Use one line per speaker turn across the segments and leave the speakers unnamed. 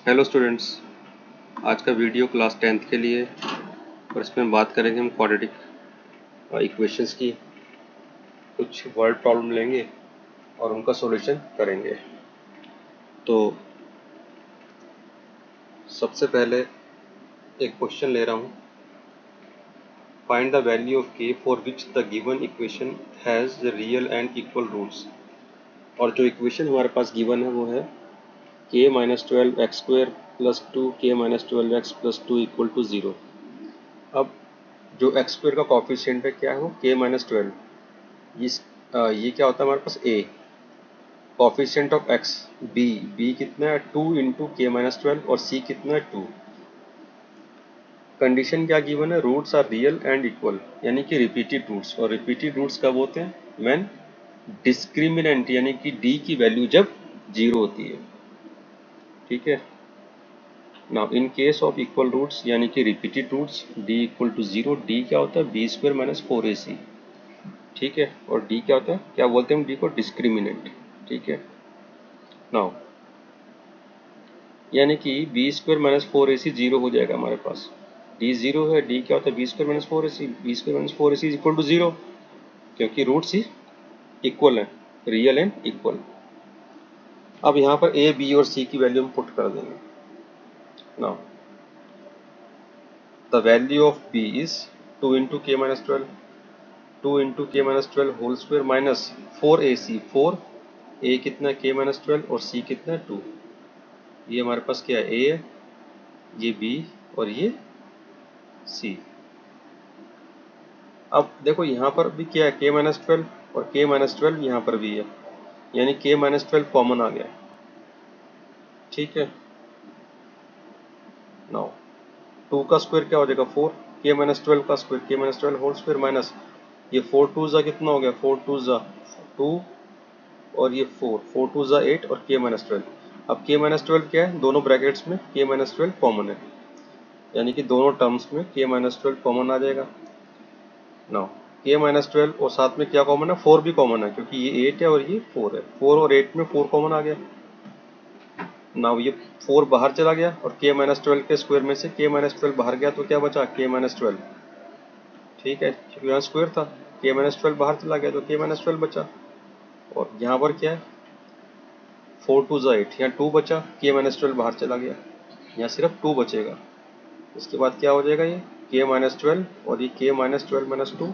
Hello students, आज का video class 10th के लिए और इसमें बात करेंगे हम क्वाड्रेटिक इक्वेशंस की। कुछ वर्ड प्रॉब्लम लेंगे और उनका सॉल्यूशन करेंगे। तो सबसे पहले एक क्वेश्चन ले रहा हूँ। Find the value of k for which the given equation has the real and equal roots. और जो इक्वेशन हमारे पास गिवन है वो है k minus 12x² plus 2k minus 12x plus 2 equal to 0। अब जो x² का कॉफिशिएंट है क्या है वो k माइनस 12। ये क्या होता है हमारे पास a। Coefficient of x b कितना है 2 इंटू k माइनस 12 और c कितना है 2। कंडीशन क्या गिवन है, roots are real and equal, यानी कि रिपीटेड रूट्स। और रिपीटेड रूट्स कब होते हैं, व्हेन डिस्क्रिमिनेंट यानी कि d की वैल्यू जब 0 होती है। ठीक है। Now in case of equal roots यानी कि repeated roots d equal to 0, d क्या होता है b² माइनस 4ac। ठीक है। और d क्या होता है, क्या बोलते हैं हम d को, डिस्क्रिमिनेंट। ठीक है। नाउ यानी कि b² माइनस 4ac 0 हो जाएगा हमारे पास। d 0 है, d क्या होता है b² minus 4ac, b² minus 4ac is equal to 0, क्योंकि रूट्स ही इक्वल है, रियल एंड इक्वल। अब यहाँ पर a b और c की वैल्यू हम पुट कर देंगे। Now the value of b is 2 into k minus 12, 2 into k minus 12 whole square minus 4ac, 4 a कितना k माइनस 12 और c कितना 2। ये हमारे पास क्या है, a है, ये b और ये c। अब देखो यहाँ पर भी क्या है, k माइनस 12 और k माइनस 12 यहाँ पर भी है, यानी k माइनस 12 कॉमन आ गया। ठीक है। नाउ 2 का स्क्वायर क्या हो जाएगा 4, k माइनस 12 का square k minus 12 whole square minus ये 4 2 जा कितना हो गया, 4 2 जा 2 और ये 4 4 2 जा 8 और k माइनस 12। अब k माइनस 12 क्या है, दोनों ब्रैकेट्स में k माइनस 12 कॉमन है, यानी कि दोनों टर्म्स में k माइनस 12 कॉमन आ जाएगा। नाउ k माइनस 12 और साथ में क्या कॉमन है, 4 भी कॉमन है, क्योंकि ये 8 है और ये 4 है, 4 और 8 में 4 कॉमन आ गया। नाउ ये 4 बाहर चला गया और k माइनस 12 के स्क्वायर में से k माइनस 12 बाहर गया तो क्या बचा, k माइनस 12। ठीक है, क्योंकि यहाँ स्क्वायर था, k माइनस 12 बाहर चला गया तो k माइनस 12 बचा। और यहाँ पर क्या है, 4 2 जा 8, यहाँ 2 बचा, k माइनस 12 बाहर चला गया, यहाँ सिर्फ 2 बचेगा। इसके बाद क्या हो जाएगा, ये k माइनस 12 और ये k minus 12 minus 2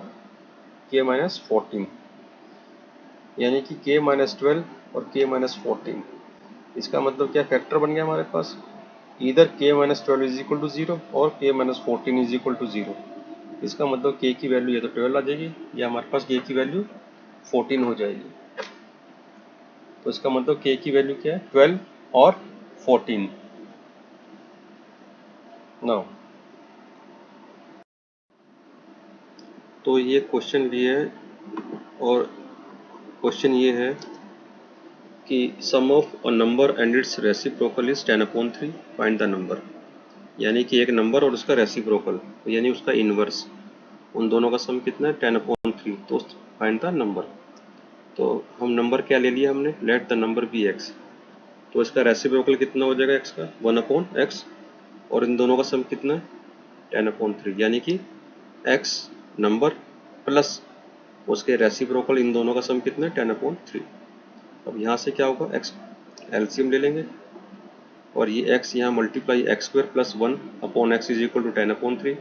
k minus 14, यानी कि k माइनस 12 और k माइनस 14। इसका मतलब क्या, फैक्टर बन गया हमारे पास, इधर k minus 12 is equal to 0 और k minus 14 is equal to 0। इसका मतलब k की वैल्यू या तो 12 आ जाएगी या हमारे पास k की वैल्यू 14 हो जाएगी। तो इसका मतलब k की वैल्यू क्या है, 12 और 14। नाउ तो ये क्वेश्चन लिए है और क्वेश्चन ये है कि sum of a number and its reciprocal is 10/3, find the number. यानी कि एक नंबर और उसका रेसिप्रोकल यानी उसका इनवर्स, उन दोनों का सम कितना है 10/3, तो फाइंड द नंबर। तो हम नंबर क्या ले लिया हमने, let the number be x। तो इसका रेसिप्रोकल कितना हो जाएगा x का, 1/x, और इन दोनों का सम कितना है 10/3, यानी कि x नंबर प्लस उसके रेसिप्रोकल, इन दोनों का सम कितना है 10/3। अब यहाँ से क्या होगा, x एलसीएम ले लेंगे और ये x यहाँ multiply x² plus 1/x is equal to 10/3,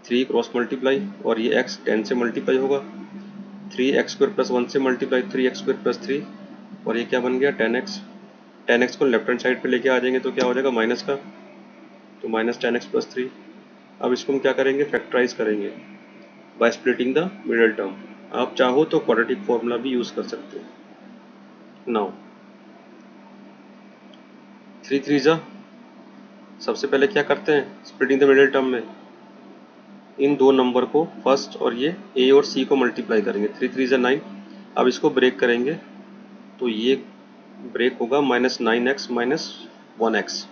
3 cross multiply और ये x 10 से मल्टीप्लाई होगा, 3x² प्लस 1 से मल्टीप्लाई 3x² प्लस 3 और ये क्या बन गया 10x। 10x को लेफ्ट हैंड साइड पे लेके आ जाएंगे तो क्या हो जाएगा माइनस का, तो माइनस 10x प्लस 3। अब इसको हम क्या करेंगे, फैक्टराइज करेंगे by splitting the middle term. आप चाहो तो क्वाड्रेटिक फॉर्मूला भी यूज कर सकते हो। नाउ 3 3 जा, सबसे पहले क्या करते हैं, स्प्लिटिंग द मिडिल टर्म में इन दो नंबर को फर्स्ट और ये a और c को मल्टीप्लाई करेंगे, 3 3 जा 9। अब इसको ब्रेक करेंगे तो ये ब्रेक होगा -9x माइनस 1x,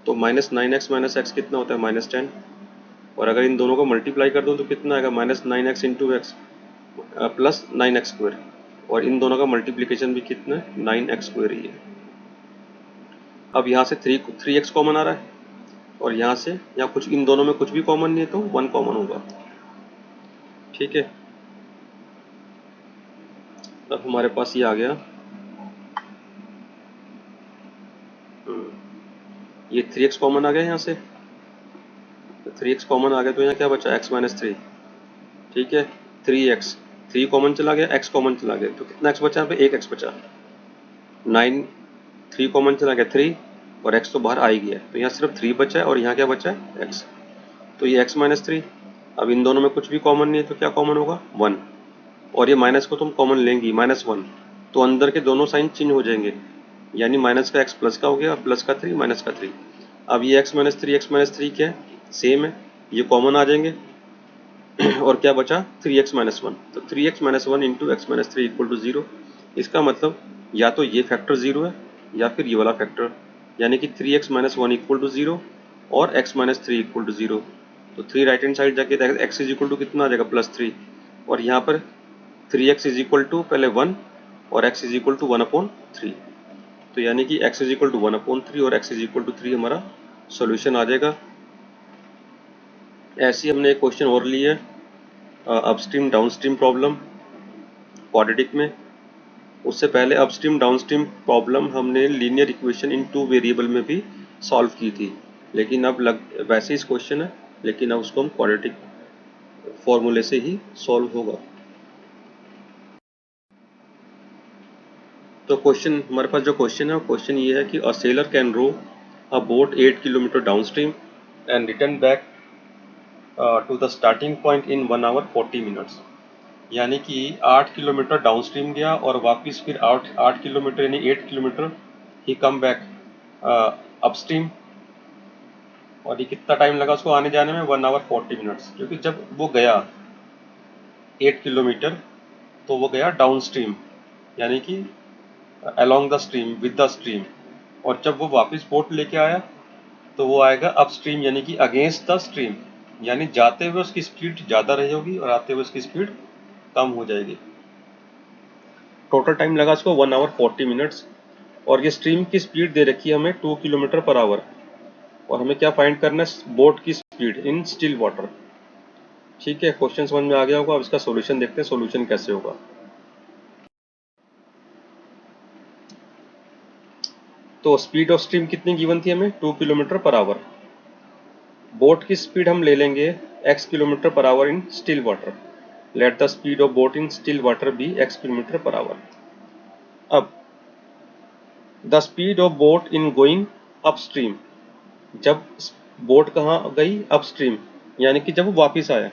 तो -9x माइनस x कितना होता है -10, और अगर इन दोनों को मल्टीप्लाई कर दो तो कितना आएगा -9x into x plus 9x², और इन दोनों का मल्टीप्लिकेशन भी कितना है 9x² ही है। अब यहाँ से 3x कॉमन आ रहा है और यहाँ से यहाँ कुछ, इन दोनों में कुछ भी कॉमन नहीं है तो 1 कॉमन होगा। ठीक है, अब हमारे पास ये आ गया, ये 3x कॉमन आ गया यहाँ से, 3x कॉमन आ गया तो यहाँ क्या बचा, x माइनस 3। ठीक है, 3x, 3 कॉमन चला गया, x कॉमन चला गया, तो कितना x बचा यहाँ पे, 1x बचा। 9, 3 कॉमन चला गया 3 और x तो बाहर आ ही गया, तो यहाँ सिर्फ 3 बचा है और यहाँ क्या बचा है, x। तो ये x माइनस 3। अब इन दोनों में कुछ भी कॉमन नहीं है तो क्या कॉमन होगा, 1। और ये माइनस को तुम कॉमन लेंगी, -1, तो अंदर के दोनों साइन चेंज हो जाएंगे, यानी माइनस का x प्लस का हो गया और प्लस का 3 माइनस का 3। अब ये x माइनस 3 क्या है, सेम है, ये कॉमन आ जाएंगे और क्या बचा, 3x माइनस 1। तो 3x minus 1 into x minus 3 equal to 0। इसका मतलब या तो ये फैक्टर 0 है या फिर ये वाला फैक्टर, यानी कि 3x माइनस 1 इक्वल टू 0 और x माइनस 3 इक्वल टू 0। तो 3 राइट हैंड साइड जाके x इज इक्वल टू कितना आ जाएगा, +3, और यहाँ पर 3x इज इक्वल टू पहले 1 और x इज इक्वल टू 1/3। तो यानी कि x इज इक्वल टू 1/3 और x इज इक्वल टू 3 हमारा सॉल्यूशन आ जाएगा। ऐसे ही हमने एक क्वेश्चन और लिया है, अपस्ट्रीम डाउनस्ट्रीम प्रॉब्लम क्वाड्रेटिक में। उससे पहले अपस्ट्रीम डाउनस्ट्रीम प्रॉब्लम हमने लीनियर इक्वेशन इन 2 वेरिएबल में भी सॉल्व की थी, लेकिन अब वैसे ही क्वेश्चन है, लेकिन अब उसको हम क्वाड्रेटिक फॉर्मूले से ही सॉल्व होगा। तो क्वेश्चन, हमारे पास जो क्वेश्चन है वो क्वेश्चन ये है कि a sailor can row a boat 8 kilometre downstream and return back to the starting point in 1 hour 40 minutes. यानी कि 8 किलोमीटर डाउनस्ट्रीम गया और वापस फिर 8 किलोमीटर यानी 8 किलोमीटर ही कम बैक अपस्ट्रीम, और ये कितना टाइम लगा उसको आने जाने में, 1 आवर 40 मिनट्स। क्योंकि जब वो गया 8 किलोमीटर तो वो गया डाउनस्ट्रीम, यानी कि along the stream, with the stream, और जब वो वापस बोट लेके आया तो वो आएगा अपस्ट्रीम, यानी कि अगेंस्ट द स्ट्रीम, यानी जाते हुए उसकी स्पीड ज़्यादा रहेगी और आते हुए उसकी स्पीड कम हो जाएगी। टोटल टाइम लगा इसको 1 आवर 40 मिनट्स, और ये स्ट्रीम की स्पीड दे रखी है हमें 2 किलोमीटर पर आवर, और हमें क्या फाइंड करना है, बोट की स्पीड इन स्टिल वाटर। ठीक है, क्वेश्चन समझ में आ गया होगा। अब इसका सॉल्यूशन देखते हैं, सॉल्यूशन कैसे होगा। तो स्पीड ऑफ स्ट्रीम कितनी गिवन थी हमें, 2 किलोमीटर पर आवर। बोट की स्पीड हम ले लेंगे x kilometre per hour in still water. Let the speed of boat in still water be x kilometre per hour. अब the speed of boat in going upstream, जब boat कहाँ गई, upstream, यानी कि जब वो वापिस आया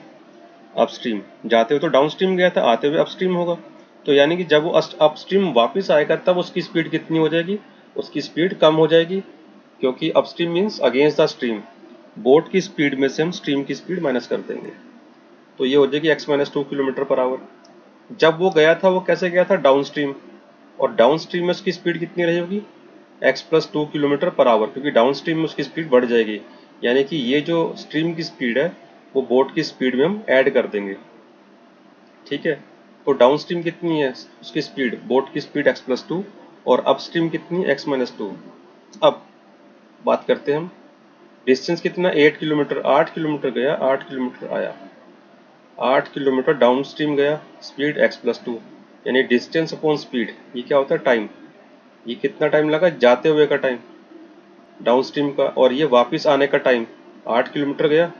अपस्ट्रीम, जाते हुए तो डाउनस्ट्रीम गया था, आते हुए अपस्ट्रीम होगा, तो यानी कि जब वो अपस्ट्रीम वापिस आएगा तब उसकी स्पीड कितनी हो जाएगी, उसकी स्पीड कम हो जाएगी, क्योंकि upstream means against the stream. Boat की स्पीड में से हम स्ट्रीम की स्पीड माइनस कर देंगे, तो ये हो जाएगी x minus 2 kilometre per our. जब वो गया था वो कैसे गया था, डाउनस्ट्रीम, और डाउनस्ट्रीम में उसकी स्पीड कितनी रहेगी, x plus 2 kilometre per our, क्योंकि डाउनस्ट्रीम में उसकी स्पीड बढ़ जाएगी, यानी कि ये जो स्ट्रीम की स्पीड है वो बोट की स्पीड में हम ऐड कर देंगे। ठीक है, तो डाउनस्ट्रीम कितनी है उसकी स्पीड, बोट की स्पीड x प्लस 2, और अपस्ट्रीम कितनी, x माइनस 2। अब बात करते हैं हम, डिस्टेंस कितना, 8 किलोमीटर, 8 किलोमीटर गया, 8 किलोमीटर आया, 8 किलोमीटर डाउनस्ट्रीम गया, स्पीड x प्लस 2, यानी डिस्टेंस अपॉन स्पीड, ये क्या होता है, टाइम। ये कितना टाइम लगा, जाते हुए का टाइम डाउनस्ट्रीम का, और ये वापस आने का टाइम, 8 किलोमीटर गया,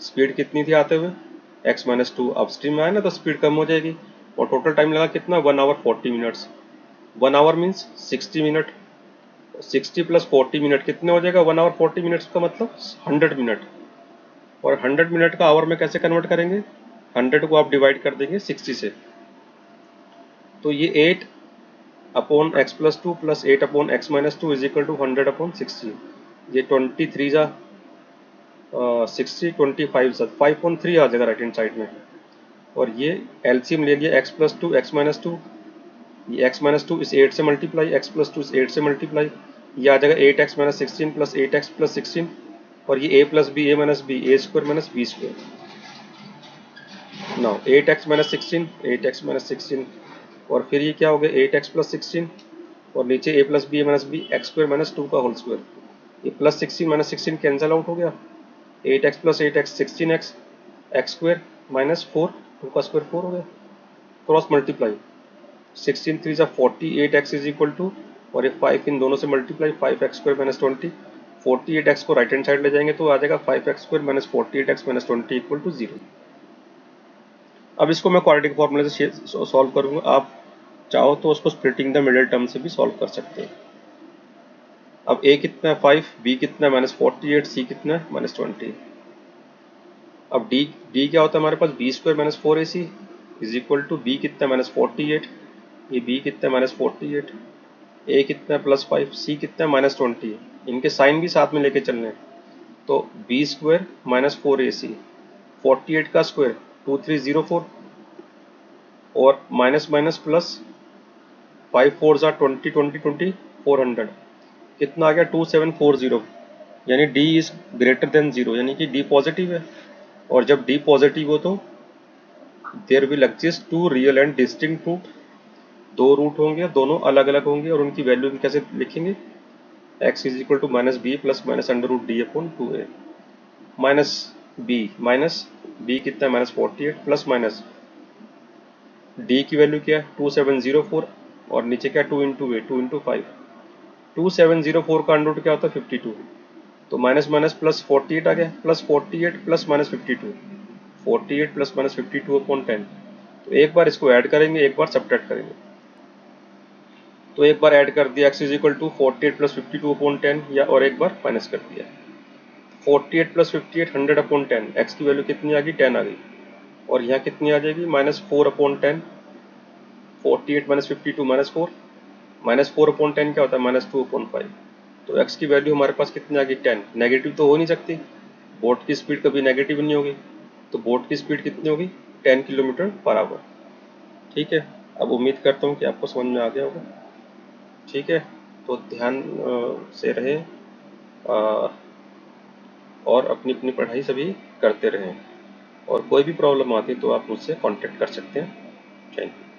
स्पीड कितनी थी आते हुए, x माइनस 2, अपस्ट्रीम में आया ना तो स्पीड कम हो जाएगी, और टोटल टाइम लगा कितना, 1 hour 40 minutes. 1 hour means 60 minute, 60 plus 40 minute कितने हो जाएगा, 1 आवर 40 मिनट्स का मतलब 100 मिनट, और 100 मिनट का आवर में कैसे कन्वर्ट करेंगे, 100 को आप डिवाइड कर देंगे 60 से, तो ये 8 upon x plus 2 plus 8 upon x minus 2 is equal to 100 upon 60। ये 23 जा 60, 25 जा 5.3 आ जाएगा राइट हैंड साइड में, और ये एलसीएम ले लिया x प्लस 2 x माइनस 2, ये x माइनस 2 इस 8 से मल्टीप्लाई, x प्लस 2 इस 8 से मल्टीप्लाई, ये आ जाएगा 8x minus 16 plus 8x plus 16, और ये a plus b, a minus b, a square minus b square. Now 8x minus 16, 8x minus 16, और फिर ये क्या हो गया, 8x प्लस 16, और नीचे a plus b x square minus 2 का होल स्क्वायर। ये प्लस 16 माइनस 16 कैंसिल आउट हो गया, 8x plus 8x 16x x square minus 4 2 का स्क्वायर 4 हो गया, क्रॉस मल्टीप्लाई 16 3 जा 48x इज इक्वल टू, और ये 5 इन दोनों से multiply 5x square minus 20, 48x को राइट हैंड साइड ले जाएंगे तो आ जाएगा 5x square minus 48x minus 20 equal to 0। अब इसको मैं क्वाड्रेटिक फॉर्मूले से सॉल्व करूंगा, आप चाहो तो उसको स्प्लिटिंग द मिडिल टर्म से भी सॉल्व कर सकते हैं। अब a कितना है 5, b कितना है माइनस 48, c कितना है माइनस 20। अब d क्या होता है हमारे पास, B square minus 4ac is equal to b कितना है माइनस 48, ये b कितना है माइनस 48, a कितना है प्लस 5, c कितना है माइनस 20, इनके साइन भी साथ में लेके चलने हैं। तो b स्क्वायर माइनस 4ac, 48 का स्क्वायर 2304, और माइनस माइनस प्लस 5 4 जा 20 20 20 400, कितना आ गया 2740, यानी d इज ग्रेटर देन 0, यानी कि d पॉजिटिव है। और जब d पॉजिटिव हो तो there will exist two real and distinct root, दो रूट होंगे, दोनों अलग अलग होंगे, और उनकी वैल्यू कैसे लिखेंगे, x is equal to minus b plus minus under root d upon 2a, minus b कितना है माइनस 48 प्लस माइनस d की वैल्यू क्या है 2704, और नीचे क्या 2 इंटू ए 2 इंटू 5, 2704 का अंडर रूट क्या होता है 52, तो माइनस माइनस प्लस 48 आ गया, plus 48 plus minus 52, 48 plus minus 52 upon 10। तो एक बार इसको ऐड करेंगे, एक बार सब्ट्रैक्ट करेंगे। तो एक बार ऐड कर दिया x is equal to 48 plus 52 upon 10, या और एक बार माइनस कर दिया 48 प्लस 58 100 अपॉन 10, x की वैल्यू कितनी आ गई 10 आ गई, और यहाँ कितनी आ जाएगी minus 4 upon 10, 48 minus 52 minus 4, minus 4 upon 10 क्या होता है माइनस 2 अपॉन 5। तो x की वैल्यू हमारे पास कितनी आ गई 10, नेगेटिव तो हो नहीं सकती, बोट की स्पीड कभी नेगेटिव नहीं होगी, तो बोट की स्पीड कितनी होगी 10 किलोमीटर पर आवर। ठीक है, अब उम्मीद करता हूँ कि आपको समझ में आ गया होगा। ठीक है, तो ध्यान से रहें, और अपनी अपनी पढ़ाई सभी करते रहें, और कोई भी प्रॉब्लम आती है तो आप मुझसे कांटेक्ट कर सकते हैं। Thank you.